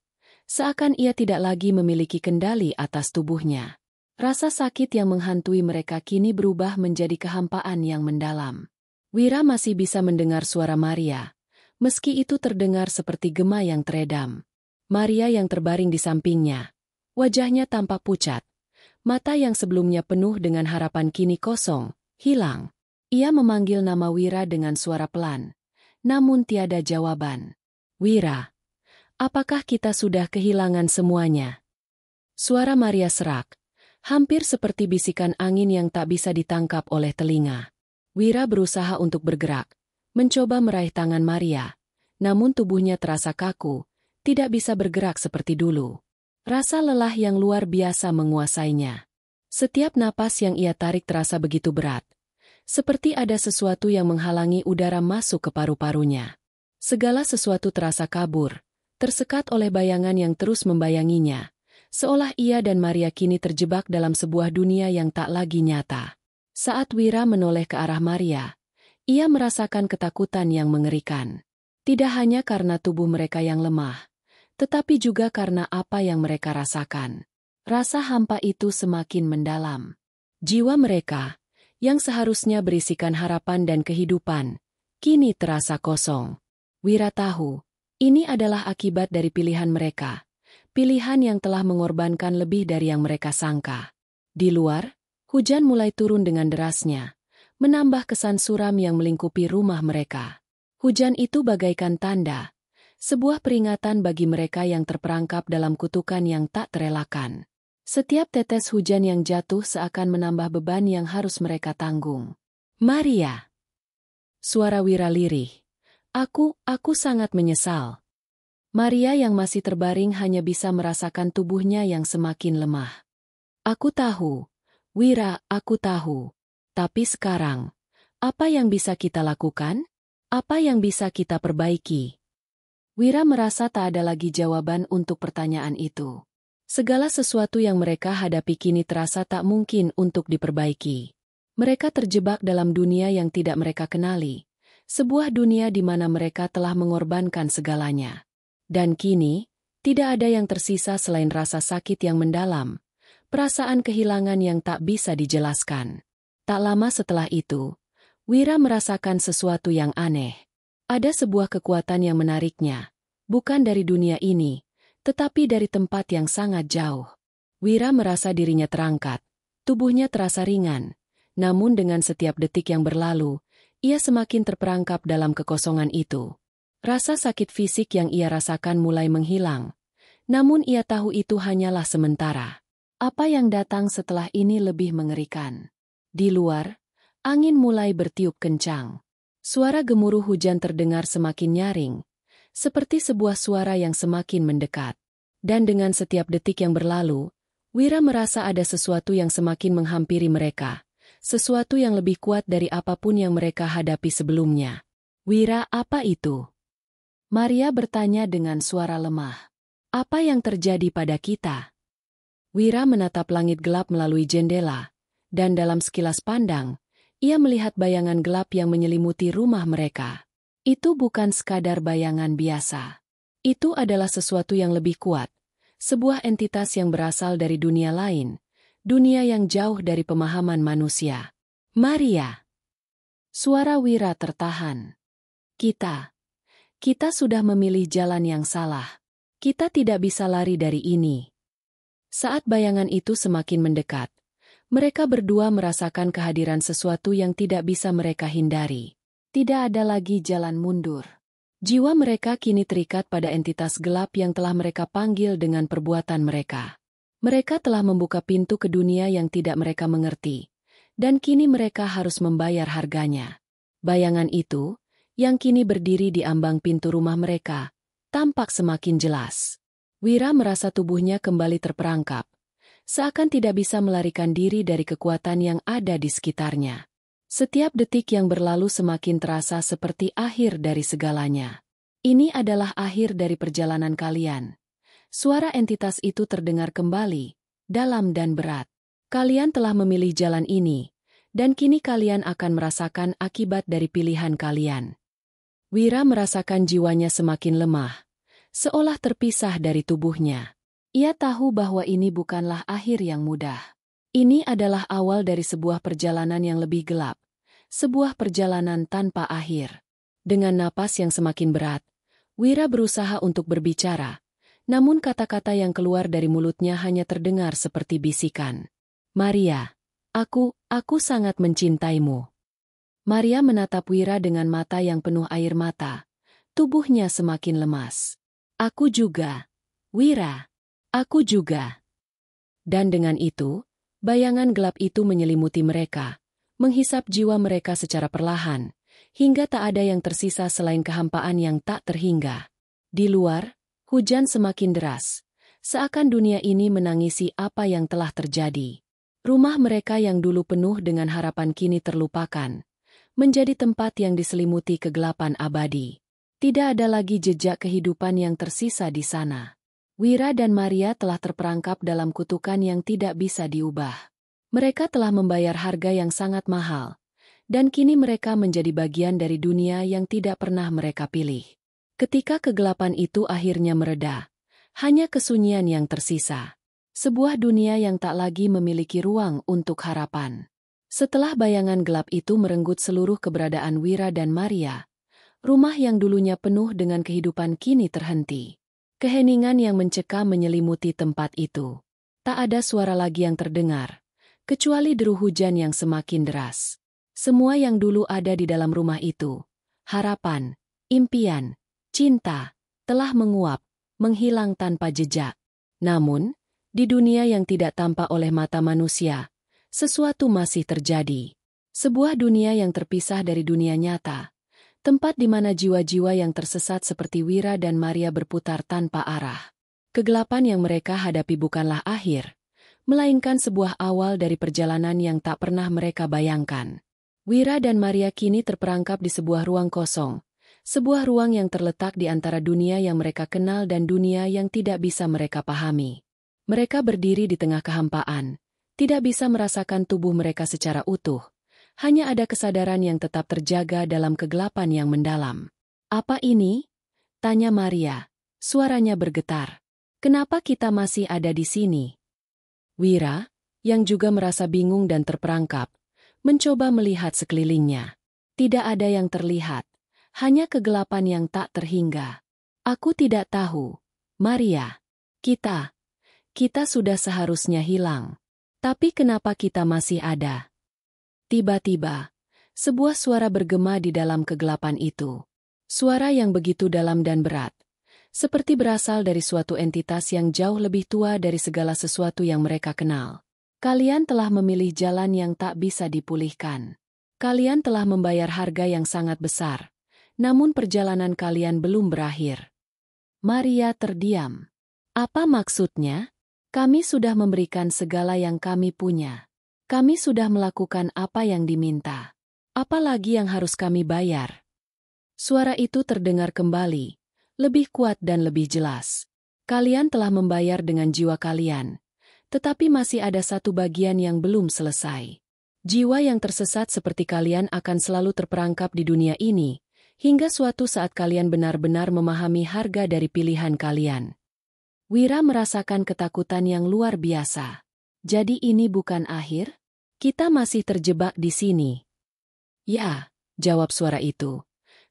seakan ia tidak lagi memiliki kendali atas tubuhnya. Rasa sakit yang menghantui mereka kini berubah menjadi kehampaan yang mendalam. Wira masih bisa mendengar suara Maria, meski itu terdengar seperti gema yang teredam. Maria yang terbaring di sampingnya, wajahnya tampak pucat. Mata yang sebelumnya penuh dengan harapan kini kosong, hilang. Ia memanggil nama Wira dengan suara pelan, namun tiada jawaban. Wira, apakah kita sudah kehilangan semuanya? Suara Maria serak, hampir seperti bisikan angin yang tak bisa ditangkap oleh telinga. Wira berusaha untuk bergerak, mencoba meraih tangan Maria, namun tubuhnya terasa kaku, tidak bisa bergerak seperti dulu. Rasa lelah yang luar biasa menguasainya. Setiap napas yang ia tarik terasa begitu berat, seperti ada sesuatu yang menghalangi udara masuk ke paru-parunya. Segala sesuatu terasa kabur, tersekat oleh bayangan yang terus membayanginya, seolah ia dan Maria kini terjebak dalam sebuah dunia yang tak lagi nyata. Saat Wira menoleh ke arah Maria, ia merasakan ketakutan yang mengerikan. Tidak hanya karena tubuh mereka yang lemah, tetapi juga karena apa yang mereka rasakan. Rasa hampa itu semakin mendalam. Jiwa mereka, yang seharusnya berisikan harapan dan kehidupan, kini terasa kosong. Wira tahu, ini adalah akibat dari pilihan mereka. Pilihan yang telah mengorbankan lebih dari yang mereka sangka. Di luar, hujan mulai turun dengan derasnya, menambah kesan suram yang melingkupi rumah mereka. Hujan itu bagaikan tanda, sebuah peringatan bagi mereka yang terperangkap dalam kutukan yang tak terelakkan. Setiap tetes hujan yang jatuh seakan menambah beban yang harus mereka tanggung. Maria. Suara Wira lirih. Aku sangat menyesal. Maria yang masih terbaring hanya bisa merasakan tubuhnya yang semakin lemah. Aku tahu, Wira, aku tahu. Tapi sekarang, apa yang bisa kita lakukan? Apa yang bisa kita perbaiki? Wira merasa tak ada lagi jawaban untuk pertanyaan itu. Segala sesuatu yang mereka hadapi kini terasa tak mungkin untuk diperbaiki. Mereka terjebak dalam dunia yang tidak mereka kenali, sebuah dunia di mana mereka telah mengorbankan segalanya. Dan kini, tidak ada yang tersisa selain rasa sakit yang mendalam, perasaan kehilangan yang tak bisa dijelaskan. Tak lama setelah itu, Wira merasakan sesuatu yang aneh. Ada sebuah kekuatan yang menariknya, bukan dari dunia ini, tetapi dari tempat yang sangat jauh. Wira merasa dirinya terangkat, tubuhnya terasa ringan, namun dengan setiap detik yang berlalu, ia semakin terperangkap dalam kekosongan itu. Rasa sakit fisik yang ia rasakan mulai menghilang, namun ia tahu itu hanyalah sementara. Apa yang datang setelah ini lebih mengerikan. Di luar, angin mulai bertiup kencang. Suara gemuruh hujan terdengar semakin nyaring, seperti sebuah suara yang semakin mendekat. Dan dengan setiap detik yang berlalu, Wira merasa ada sesuatu yang semakin menghampiri mereka, sesuatu yang lebih kuat dari apapun yang mereka hadapi sebelumnya. Wira, apa itu? Maria bertanya dengan suara lemah. Apa yang terjadi pada kita? Wira menatap langit gelap melalui jendela, dan dalam sekilas pandang, ia melihat bayangan gelap yang menyelimuti rumah mereka. Itu bukan sekadar bayangan biasa. Itu adalah sesuatu yang lebih kuat, sebuah entitas yang berasal dari dunia lain, dunia yang jauh dari pemahaman manusia. Maria. Suara Wira tertahan. Kita sudah memilih jalan yang salah. Kita tidak bisa lari dari ini. Saat bayangan itu semakin mendekat, mereka berdua merasakan kehadiran sesuatu yang tidak bisa mereka hindari. Tidak ada lagi jalan mundur. Jiwa mereka kini terikat pada entitas gelap yang telah mereka panggil dengan perbuatan mereka. Mereka telah membuka pintu ke dunia yang tidak mereka mengerti, dan kini mereka harus membayar harganya. Bayangan itu, yang kini berdiri di ambang pintu rumah mereka, tampak semakin jelas. Wira merasa tubuhnya kembali terperangkap, seakan tidak bisa melarikan diri dari kekuatan yang ada di sekitarnya. Setiap detik yang berlalu semakin terasa seperti akhir dari segalanya. Ini adalah akhir dari perjalanan kalian. Suara entitas itu terdengar kembali, dalam dan berat. Kalian telah memilih jalan ini, dan kini kalian akan merasakan akibat dari pilihan kalian. Wira merasakan jiwanya semakin lemah, seolah terpisah dari tubuhnya. Ia tahu bahwa ini bukanlah akhir yang mudah. Ini adalah awal dari sebuah perjalanan yang lebih gelap, sebuah perjalanan tanpa akhir. Dengan napas yang semakin berat, Wira berusaha untuk berbicara, namun kata-kata yang keluar dari mulutnya hanya terdengar seperti bisikan. Maria, aku sangat mencintaimu. Maria menatap Wira dengan mata yang penuh air mata, tubuhnya semakin lemas. Aku juga, Wira, aku juga. Dan dengan itu, bayangan gelap itu menyelimuti mereka, menghisap jiwa mereka secara perlahan, hingga tak ada yang tersisa selain kehampaan yang tak terhingga. Di luar, hujan semakin deras, seakan dunia ini menangisi apa yang telah terjadi. Rumah mereka yang dulu penuh dengan harapan kini terlupakan, menjadi tempat yang diselimuti kegelapan abadi. Tidak ada lagi jejak kehidupan yang tersisa di sana. Wira dan Maria telah terperangkap dalam kutukan yang tidak bisa diubah. Mereka telah membayar harga yang sangat mahal, dan kini mereka menjadi bagian dari dunia yang tidak pernah mereka pilih. Ketika kegelapan itu akhirnya mereda, Hanya kesunyian yang tersisa. Sebuah dunia yang tak lagi memiliki ruang untuk harapan. Setelah bayangan gelap itu merenggut seluruh keberadaan Wira dan Maria, rumah yang dulunya penuh dengan kehidupan kini terhenti. Keheningan yang mencekam menyelimuti tempat itu. Tak ada suara lagi yang terdengar, kecuali deru hujan yang semakin deras. Semua yang dulu ada di dalam rumah itu, harapan, impian, cinta, telah menguap, menghilang tanpa jejak. Namun, di dunia yang tidak tampak oleh mata manusia, sesuatu masih terjadi. Sebuah dunia yang terpisah dari dunia nyata. Tempat di mana jiwa-jiwa yang tersesat seperti Wira dan Maria berputar tanpa arah. Kegelapan yang mereka hadapi bukanlah akhir, melainkan sebuah awal dari perjalanan yang tak pernah mereka bayangkan. Wira dan Maria kini terperangkap di sebuah ruang kosong, sebuah ruang yang terletak di antara dunia yang mereka kenal dan dunia yang tidak bisa mereka pahami. Mereka berdiri di tengah kehampaan, tidak bisa merasakan tubuh mereka secara utuh. Hanya ada kesadaran yang tetap terjaga dalam kegelapan yang mendalam. "Apa ini?" tanya Maria. Suaranya bergetar. "Kenapa kita masih ada di sini?" Wira, yang juga merasa bingung dan terperangkap, mencoba melihat sekelilingnya. Tidak ada yang terlihat, hanya kegelapan yang tak terhingga. "Aku tidak tahu, Maria. Kita sudah seharusnya hilang. Tapi kenapa kita masih ada?" Tiba-tiba, sebuah suara bergema di dalam kegelapan itu. Suara yang begitu dalam dan berat, seperti berasal dari suatu entitas yang jauh lebih tua dari segala sesuatu yang mereka kenal. "Kalian telah memilih jalan yang tak bisa dipulihkan. Kalian telah membayar harga yang sangat besar, namun perjalanan kalian belum berakhir." Maria terdiam. "Apa maksudnya? Kami sudah memberikan segala yang kami punya. Kami sudah melakukan apa yang diminta. Apa lagi yang harus kami bayar?" Suara itu terdengar kembali, lebih kuat dan lebih jelas. "Kalian telah membayar dengan jiwa kalian, tetapi masih ada satu bagian yang belum selesai. Jiwa yang tersesat seperti kalian akan selalu terperangkap di dunia ini, hingga suatu saat kalian benar-benar memahami harga dari pilihan kalian." Wira merasakan ketakutan yang luar biasa. "Jadi ini bukan akhir? Kita masih terjebak di sini?" "Ya," jawab suara itu.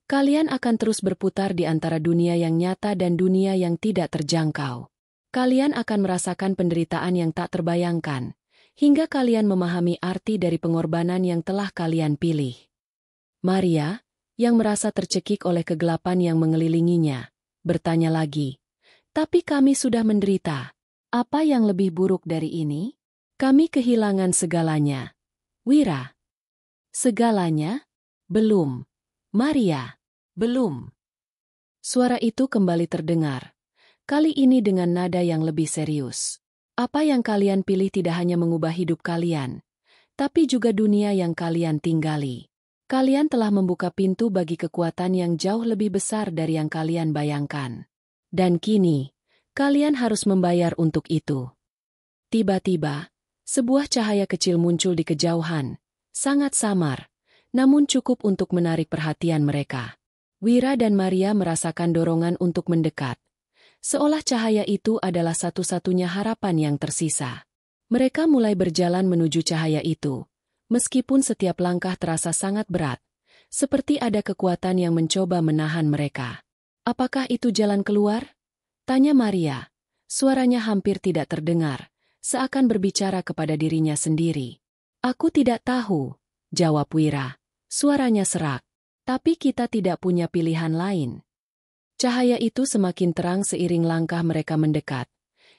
"Kalian akan terus berputar di antara dunia yang nyata dan dunia yang tidak terjangkau. Kalian akan merasakan penderitaan yang tak terbayangkan, hingga kalian memahami arti dari pengorbanan yang telah kalian pilih." Maria, yang merasa tercekik oleh kegelapan yang mengelilinginya, bertanya lagi, "Tapi kami sudah menderita. Apa yang lebih buruk dari ini? Kami kehilangan segalanya." "Wira, segalanya? Belum. Maria, belum." Suara itu kembali terdengar, kali ini dengan nada yang lebih serius. "Apa yang kalian pilih tidak hanya mengubah hidup kalian, tapi juga dunia yang kalian tinggali. Kalian telah membuka pintu bagi kekuatan yang jauh lebih besar dari yang kalian bayangkan. Dan kini, kalian harus membayar untuk itu." Tiba-tiba, sebuah cahaya kecil muncul di kejauhan, sangat samar, namun cukup untuk menarik perhatian mereka. Wira dan Maria merasakan dorongan untuk mendekat, seolah cahaya itu adalah satu-satunya harapan yang tersisa. Mereka mulai berjalan menuju cahaya itu, meskipun setiap langkah terasa sangat berat, seperti ada kekuatan yang mencoba menahan mereka. "Apakah itu jalan keluar?" tanya Maria. Suaranya hampir tidak terdengar, seakan berbicara kepada dirinya sendiri. "Aku tidak tahu," jawab Wira. Suaranya serak. "Tapi kita tidak punya pilihan lain." Cahaya itu semakin terang seiring langkah mereka mendekat,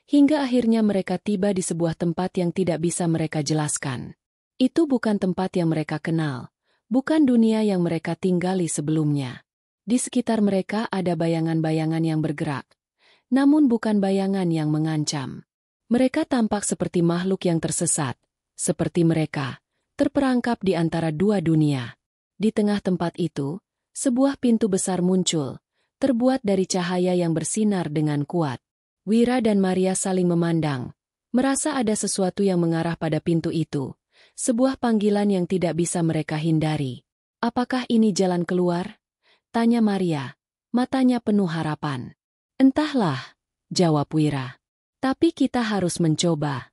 hingga akhirnya mereka tiba di sebuah tempat yang tidak bisa mereka jelaskan. Itu bukan tempat yang mereka kenal, bukan dunia yang mereka tinggali sebelumnya. Di sekitar mereka ada bayangan-bayangan yang bergerak, namun bukan bayangan yang mengancam. Mereka tampak seperti makhluk yang tersesat, seperti mereka, terperangkap di antara dua dunia. Di tengah tempat itu, sebuah pintu besar muncul, terbuat dari cahaya yang bersinar dengan kuat. Wira dan Maria saling memandang, merasa ada sesuatu yang mengarah pada pintu itu, sebuah panggilan yang tidak bisa mereka hindari. "Apakah ini jalan keluar?" tanya Maria, matanya penuh harapan. "Entahlah," jawab Wira. Tapi kita harus mencoba.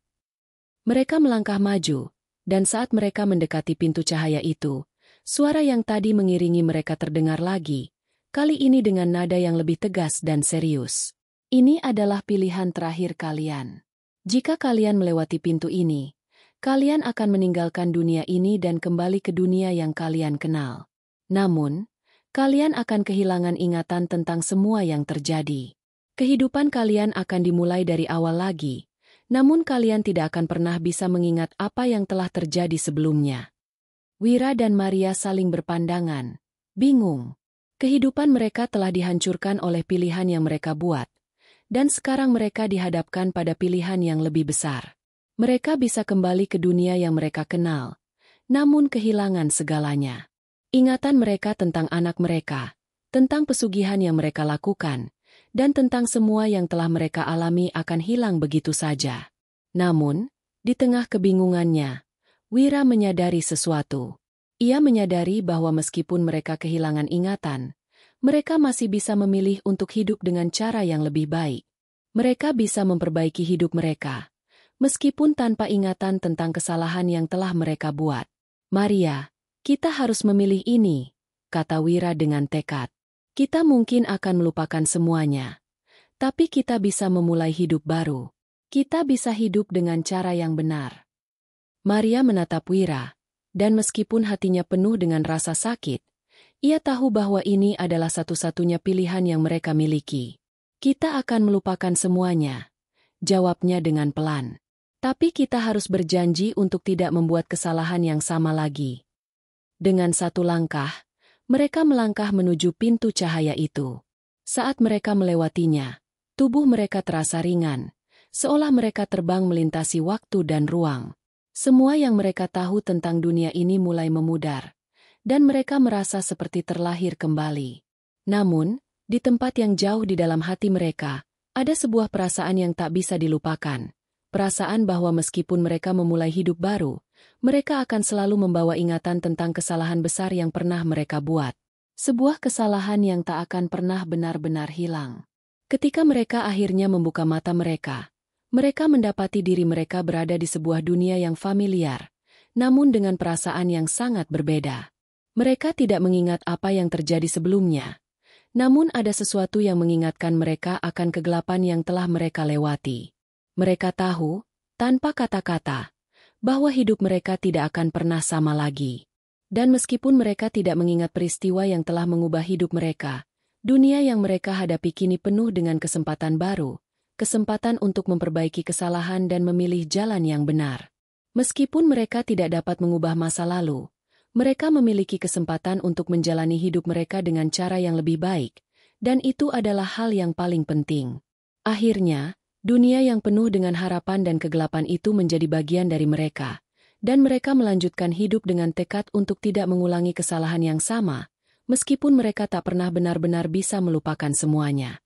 Mereka melangkah maju, dan saat mereka mendekati pintu cahaya itu, suara yang tadi mengiringi mereka terdengar lagi, kali ini dengan nada yang lebih tegas dan serius. Ini adalah pilihan terakhir kalian. Jika kalian melewati pintu ini, kalian akan meninggalkan dunia ini dan kembali ke dunia yang kalian kenal. Namun, kalian akan kehilangan ingatan tentang semua yang terjadi. Kehidupan kalian akan dimulai dari awal lagi, namun kalian tidak akan pernah bisa mengingat apa yang telah terjadi sebelumnya. Wira dan Maria saling berpandangan, bingung. Kehidupan mereka telah dihancurkan oleh pilihan yang mereka buat, dan sekarang mereka dihadapkan pada pilihan yang lebih besar. Mereka bisa kembali ke dunia yang mereka kenal, namun kehilangan segalanya. Ingatan mereka tentang anak mereka, tentang pesugihan yang mereka lakukan, dan tentang semua yang telah mereka alami akan hilang begitu saja. Namun, di tengah kebingungannya, Wira menyadari sesuatu. Ia menyadari bahwa meskipun mereka kehilangan ingatan, mereka masih bisa memilih untuk hidup dengan cara yang lebih baik. Mereka bisa memperbaiki hidup mereka, meskipun tanpa ingatan tentang kesalahan yang telah mereka buat. Maria, kita harus memilih ini, kata Wira dengan tekad. Kita mungkin akan melupakan semuanya, tapi kita bisa memulai hidup baru. Kita bisa hidup dengan cara yang benar. Maria menatap Wira, dan meskipun hatinya penuh dengan rasa sakit, ia tahu bahwa ini adalah satu-satunya pilihan yang mereka miliki. Kita akan melupakan semuanya, jawabnya dengan pelan. Tapi kita harus berjanji untuk tidak membuat kesalahan yang sama lagi. Dengan satu langkah, mereka melangkah menuju pintu cahaya itu. Saat mereka melewatinya, tubuh mereka terasa ringan, seolah mereka terbang melintasi waktu dan ruang. Semua yang mereka tahu tentang dunia ini mulai memudar, dan mereka merasa seperti terlahir kembali. Namun, di tempat yang jauh di dalam hati mereka, ada sebuah perasaan yang tak bisa dilupakan. Perasaan bahwa meskipun mereka memulai hidup baru, mereka akan selalu membawa ingatan tentang kesalahan besar yang pernah mereka buat. Sebuah kesalahan yang tak akan pernah benar-benar hilang. Ketika mereka akhirnya membuka mata mereka mendapati diri mereka berada di sebuah dunia yang familiar, namun dengan perasaan yang sangat berbeda. Mereka tidak mengingat apa yang terjadi sebelumnya, namun ada sesuatu yang mengingatkan mereka akan kegelapan yang telah mereka lewati. Mereka tahu, tanpa kata-kata, bahwa hidup mereka tidak akan pernah sama lagi. Dan meskipun mereka tidak mengingat peristiwa yang telah mengubah hidup mereka, dunia yang mereka hadapi kini penuh dengan kesempatan baru, kesempatan untuk memperbaiki kesalahan dan memilih jalan yang benar. Meskipun mereka tidak dapat mengubah masa lalu, mereka memiliki kesempatan untuk menjalani hidup mereka dengan cara yang lebih baik, dan itu adalah hal yang paling penting. Akhirnya, dunia yang penuh dengan harapan dan kegelapan itu menjadi bagian dari mereka, dan mereka melanjutkan hidup dengan tekad untuk tidak mengulangi kesalahan yang sama, meskipun mereka tak pernah benar-benar bisa melupakan semuanya.